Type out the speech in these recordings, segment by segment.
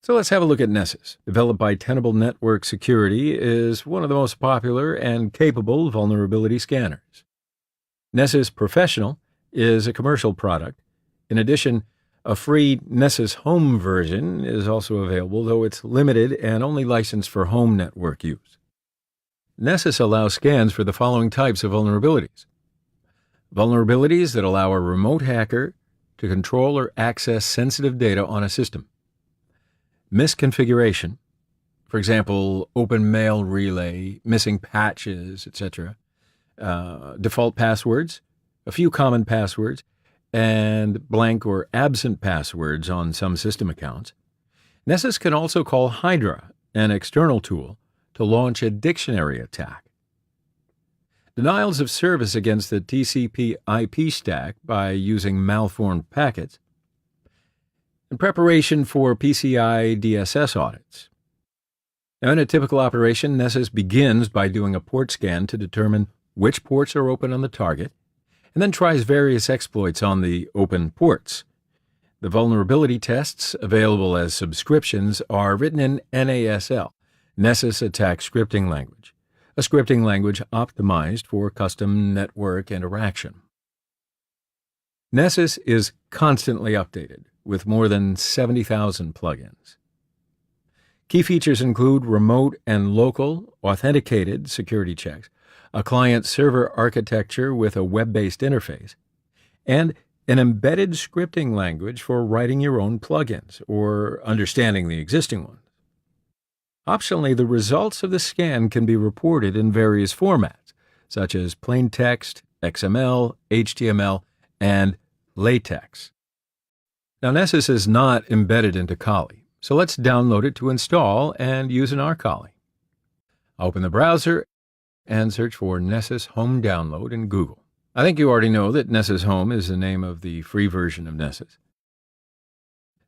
So let's have a look at Nessus. Developed by Tenable Network Security, is one of the most popular and capable vulnerability scanners. Nessus Professional is a commercial product. In addition, a free Nessus Home version is also available, though it's limited and only licensed for home network use. Nessus allows scans for the following types of vulnerabilities. Vulnerabilities that allow a remote hacker to control or access sensitive data on a system. Misconfiguration, for example, open mail relay, missing patches, etc. Default passwords, a few common passwords, and blank or absent passwords on some system accounts. Nessus can also call Hydra, an external tool, to launch a dictionary attack. Denials of service against the TCP/IP stack by using malformed packets. In preparation for PCI DSS audits. Now, in a typical operation, Nessus begins by doing a port scan to determine which ports are open on the target, and then tries various exploits on the open ports. The vulnerability tests, available as subscriptions, are written in NASL, Nessus Attack Scripting Language, a scripting language optimized for custom network interaction. Nessus is constantly updated, with more than 70,000 plugins. Key features include remote and local authenticated security checks, a client-server architecture with a web-based interface, and an embedded scripting language for writing your own plugins or understanding the existing ones. Optionally, the results of the scan can be reported in various formats, such as plain text, XML, HTML, and LaTeX. Now, Nessus is not embedded into Kali, so let's download it to install and use in our Kali. Open the browser and search for Nessus Home Download in Google. I think you already know that Nessus Home is the name of the free version of Nessus.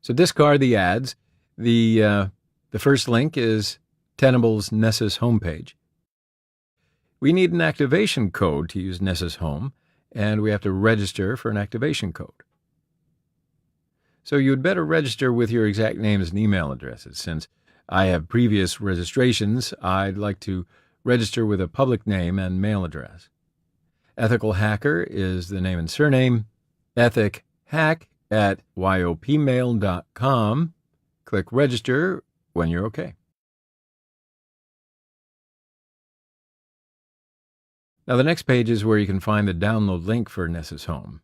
So discard the ads. The first link is Tenable's Nessus homepage. We need an activation code to use Nessus Home, and we have to register for an activation code. So you'd better register with your exact names and email addresses. Since I have previous registrations, I'd like to register with a public name and mail address. Ethical Hacker is the name and surname. ethichack@yopmail.com. Click register when you're okay. Now the next page is where you can find the download link for Nessus Home.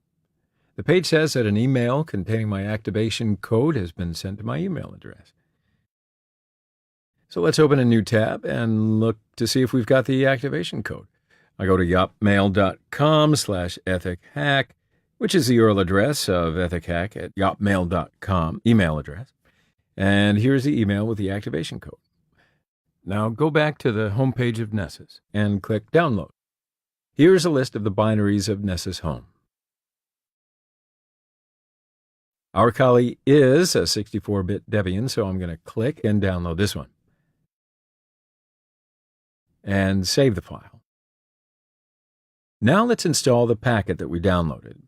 The page says that an email containing my activation code has been sent to my email address. So let's open a new tab and look to see if we've got the activation code. I go to yopmail.com/ethichack, which is the URL address of ethichack@yopmail.com email address. And here's the email with the activation code. Now go back to the homepage of Nessus and click Download. Here's a list of the binaries of Nessus Home. Our Kali is a 64-bit Debian, so I'm going to click and download this one. And save the file. Now let's install the packet that we downloaded.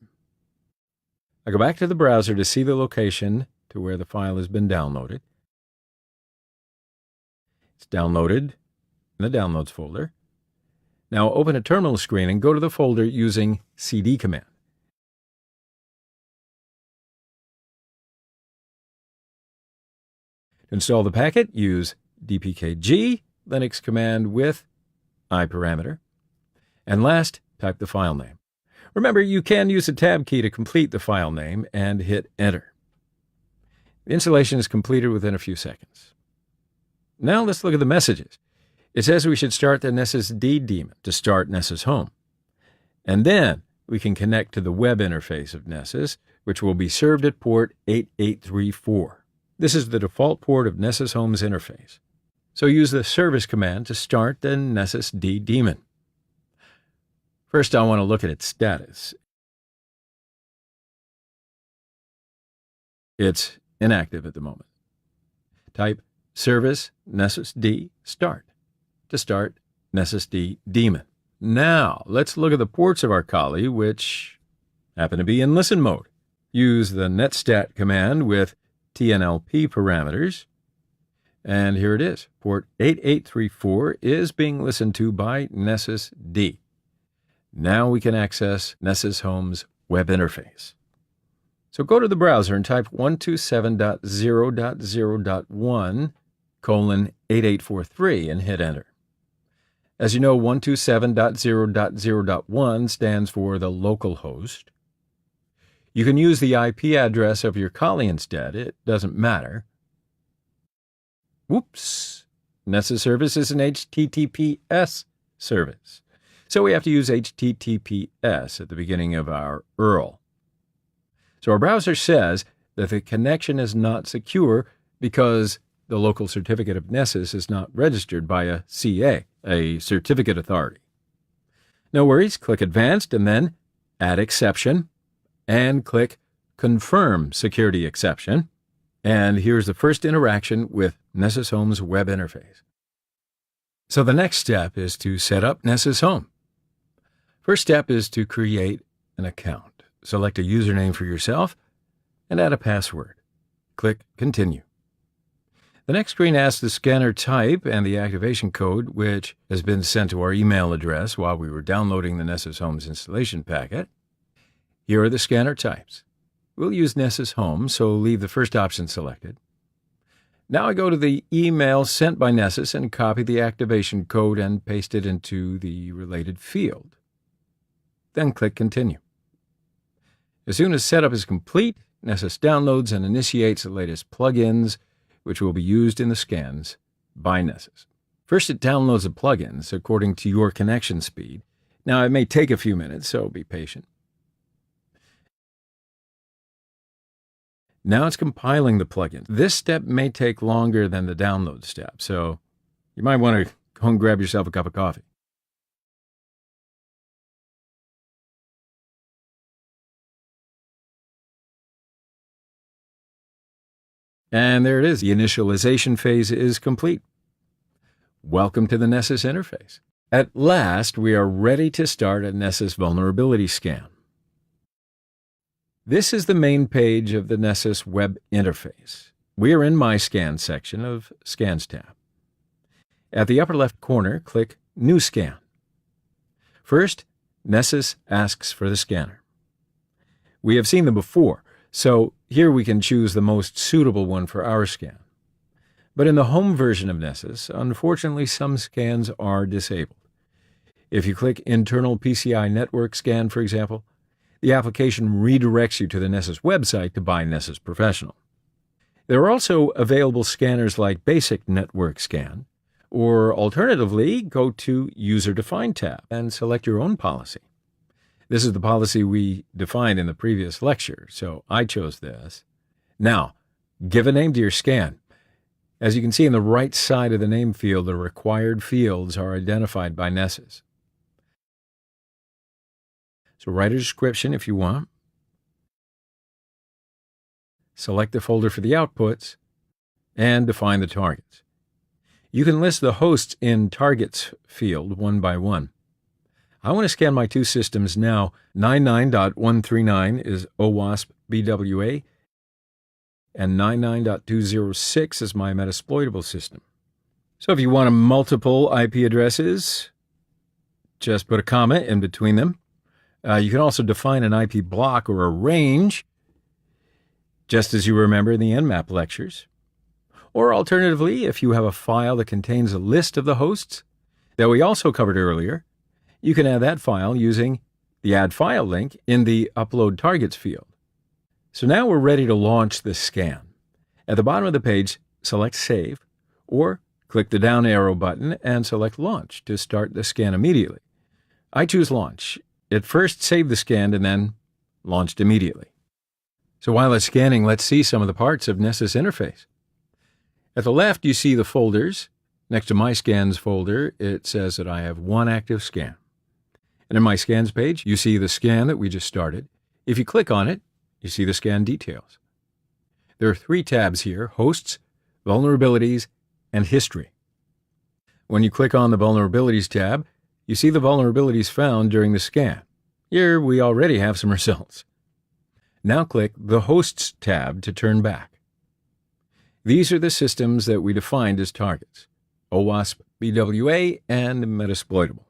I go back to the browser to see the location to where the file has been downloaded. It's downloaded in the Downloads folder. Now open a terminal screen and go to the folder using cd command. To install the packet, use dpkg Linux command with iparameter. And last, type the file name. Remember, you can use the tab key to complete the file name and hit enter. The installation is completed within a few seconds. Now let's look at the messages. It says we should start the Nessus D daemon to start Nessus Home. And then we can connect to the web interface of Nessus, which will be served at port 8834. This is the default port of Nessus Home's interface. So use the service command to start the Nessus D daemon. First, I want to look at its status. It's inactive at the moment. Type service Nessus D start to start Nessus D daemon. Now, let's look at the ports of our Kali, which happen to be in listen mode. Use the netstat command with TNLP parameters And here it is. Port 8834 is being listened to by Nessus D. Now we can access Nessus Home's web interface. So go to the browser and type 127.0.0.1:8843 and hit enter. As you know, 127.0.0.1 stands for the local host. You can use the IP address of your collie instead. It doesn't matter. Whoops! Nessus service is an HTTPS service. So we have to use HTTPS at the beginning of our URL. So our browser says that the connection is not secure because the local certificate of Nessus is not registered by a CA, a certificate authority. No worries, click Advanced and then Add Exception and click Confirm Security Exception. And here's the first interaction with Nessus Home's web interface. So the next step is to set up Nessus Home. First step is to create an account. Select a username for yourself and add a password. Click Continue. The next screen asks the scanner type and the activation code, which has been sent to our email address while we were downloading the Nessus Home's installation packet. Here are the scanner types. We'll use Nessus Home, so leave the first option selected. Now I go to the email sent by Nessus and copy the activation code and paste it into the related field. Then click Continue. As soon as setup is complete, Nessus downloads and initiates the latest plugins, which will be used in the scans by Nessus. First, it downloads the plugins according to your connection speed. Now, it may take a few minutes, so be patient. Now it's compiling the plugins. This step may take longer than the download step, so you might want to go and grab yourself a cup of coffee. And there it is. The initialization phase is complete. Welcome to the Nessus interface. At last, we are ready to start a Nessus vulnerability scan. This is the main page of the Nessus web interface. We are in My Scan section of Scans tab. At the upper left corner, click New Scan. First, Nessus asks for the scanner. We have seen them before, so here we can choose the most suitable one for our scan. But in the home version of Nessus, unfortunately, some scans are disabled. If you click Internal PCI Network Scan, for example, the application redirects you to the Nessus website to buy Nessus Professional. There are also available scanners like Basic Network Scan, or alternatively, go to User Defined tab and select your own policy. This is the policy we defined in the previous lecture, so I chose this. Now, give a name to your scan. As you can see in the right side of the name field, the required fields are identified by Nessus. So write a description if you want. Select the folder for the outputs, and define the targets. You can list the hosts in Targets field one by one. I want to scan my two systems now. 99.139 is OWASP BWA, and 99.206 is my Metasploitable system. So if you want multiple IP addresses, just put a comma in between them. You can also define an IP block or a range, just as you remember in the Nmap lectures. Or alternatively, if you have a file that contains a list of the hosts that we also covered earlier, you can add that file using the Add File link in the Upload Targets field. So now we're ready to launch the scan. At the bottom of the page, select Save, or click the down arrow button and select Launch to start the scan immediately. I choose Launch. It first saved the scan and then launched immediately. So while it's scanning, let's see some of the parts of Nessus interface. At the left, you see the folders. Next to My Scans folder, it says that I have one active scan. And in My Scans page, you see the scan that we just started. If you click on it, you see the scan details. There are three tabs here: Hosts, Vulnerabilities, and History. When you click on the Vulnerabilities tab, you see the vulnerabilities found during the scan. Here we already have some results. Now click the Hosts tab to turn back. These are the systems that we defined as targets: OWASP, BWA, and Metasploitable.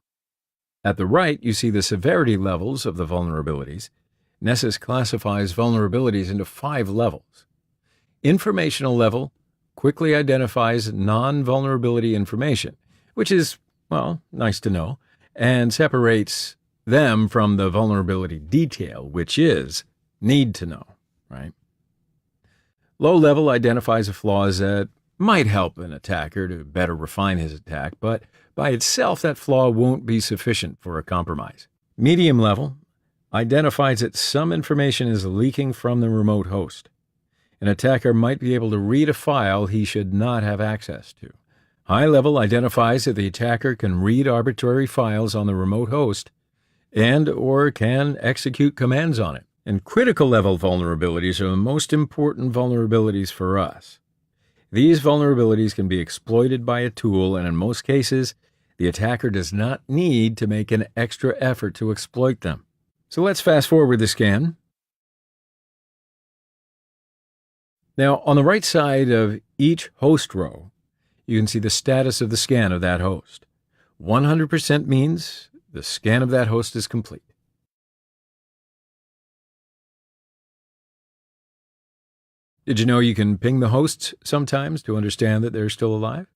At the right, you see the severity levels of the vulnerabilities. Nessus classifies vulnerabilities into 5 levels. Informational level quickly identifies non-vulnerability information, which is, well, nice to know, and separates them from the vulnerability detail, which is need to know, right? Low level identifies flaws that might help an attacker to better refine his attack, but by itself, that flaw won't be sufficient for a compromise. Medium level identifies that some information is leaking from the remote host. An attacker might be able to read a file he should not have access to. High level identifies that the attacker can read arbitrary files on the remote host and or can execute commands on it. And critical level vulnerabilities are the most important vulnerabilities for us. These vulnerabilities can be exploited by a tool, and in most cases, the attacker does not need to make an extra effort to exploit them. So let's fast forward the scan. Now, on the right side of each host row, you can see the status of the scan of that host. 100% means the scan of that host is complete. Did you know you can ping the hosts sometimes to understand that they're still alive?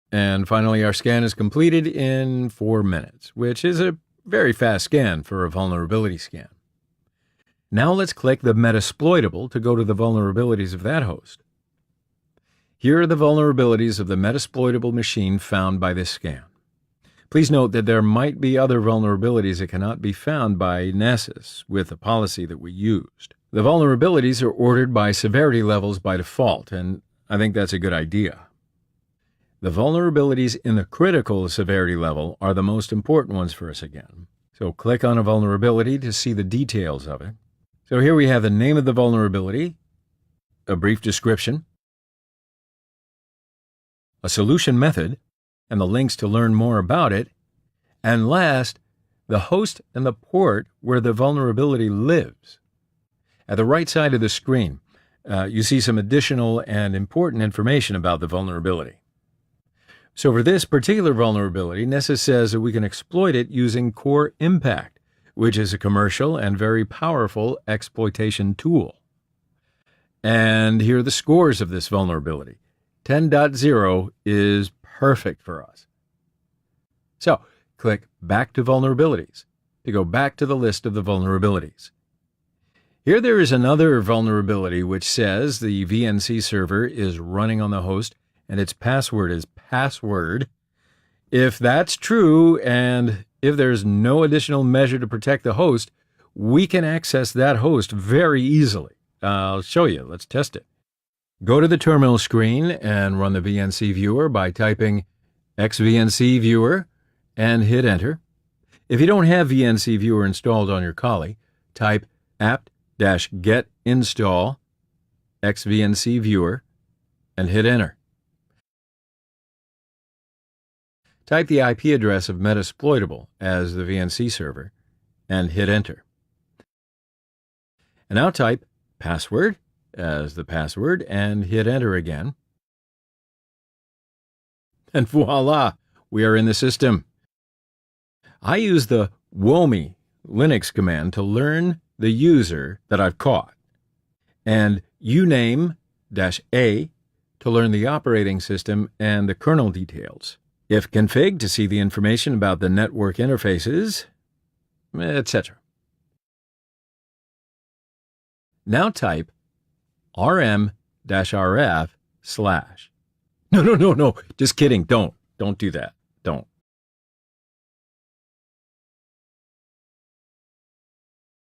And finally, our scan is completed in 4 minutes, which is a very fast scan for a vulnerability scan. Now let's click the Metasploitable to go to the vulnerabilities of that host. Here are the vulnerabilities of the Metasploitable machine found by this scan. Please note that there might be other vulnerabilities that cannot be found by Nessus with the policy that we used. The vulnerabilities are ordered by severity levels by default, and I think that's a good idea. The vulnerabilities in the critical severity level are the most important ones for us again. So click on a vulnerability to see the details of it. So here we have the name of the vulnerability, a brief description, a solution method, and the links to learn more about it, and last, the host and the port where the vulnerability lives. At the right side of the screen, you see some additional and important information about the vulnerability. So for this particular vulnerability, Nessus says that we can exploit it using Core Impact, which is a commercial and very powerful exploitation tool. And here are the scores of this vulnerability. 10.0 is perfect for us. So click Back to Vulnerabilities to go back to the list of the vulnerabilities. Here there is another vulnerability which says the VNC server is running on the host and its password is password. If that's true, and if there's no additional measure to protect the host, we can access that host very easily. I'll show you. Let's test it. Go to the terminal screen and run the VNC viewer by typing xVNC viewer and hit enter. If you don't have VNC viewer installed on your Kali, type apt-get install xVNC viewer and hit enter. Type the IP address of Metasploitable as the VNC server and hit enter. And now type password as the password and hit enter again. And voila, we are in the system. I use the WOMI Linux command to learn the user that I've caught, and uname-a to learn the operating system and the kernel details. Ifconfig to see the information about the network interfaces, etc. Now type rm-rf/. No, just kidding. Don't do that. Don't.